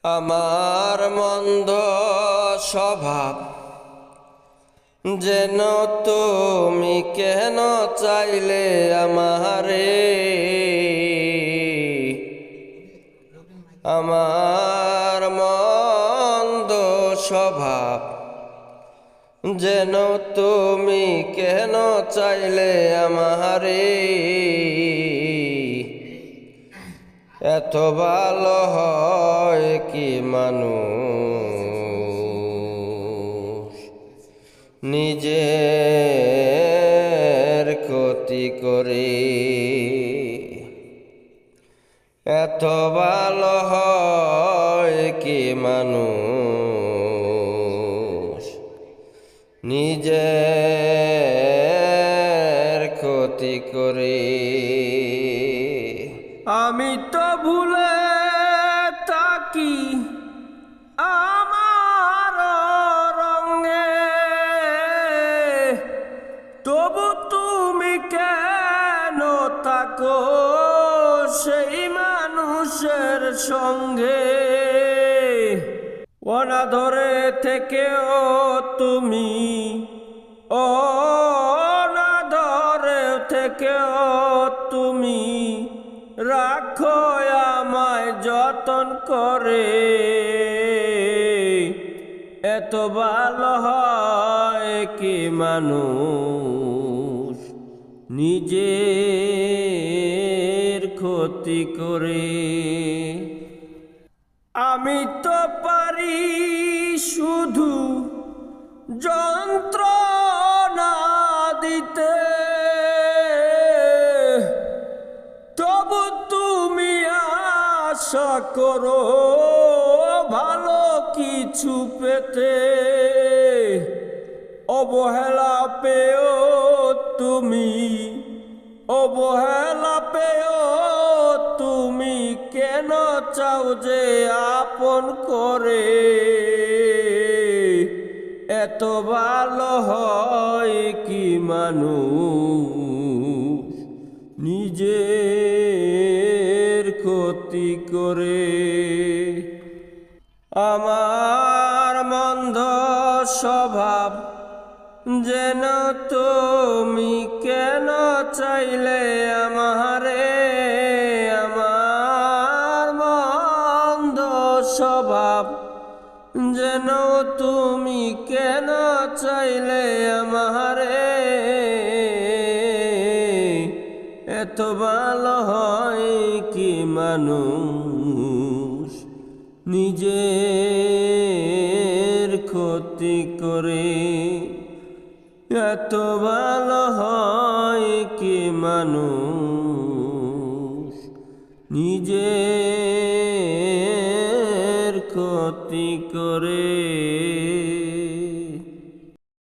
আমার মন্দ স্বভাব যেন তুমি কেন চাইলে আমারে। আমার মন্দ স্বভাব যেন তুমি কেন চাইলে আমারে। এত ভালো হয় কি মানুষ নিজের ক্ষতি করে। এত ভালো হয় কি মানুষ নিজের ক্ষতি করে। আমি তো ভুলে থাকি আমার রঙে, তবু তুমি কেন থাকো সেই মানুষের সঙ্গে। অনাদরে থেকেও তুমি, অনাদরে থেকেও তুমি রাখো আমায় যতন করে। এত ভালো হয় কি মানুষ নিজের ক্ষতি করে। আমি তো পারি শুধু যন্ত্রণা দিতে, তবু তুমি আশা করো ভালো কিছু পেতে। অবহেলা পেও তুমি, অবহেলা পেও তুমি কেন চাও যে আপন করে। এত ভালো হয় কি মানুষ নিজের ক্ষতি করে। আমার মন্দ স্বভাব যেন তুমি কেন চাইলে আমারে। আমার মন্দ স্বভাব যেন তুমি কেন চাইলে আমারে। এত ভালো হয় কি মানুষ নিজের ক্ষতি করে। এত ভালো হয় কি মানুষ নিজের ক্ষতি করে।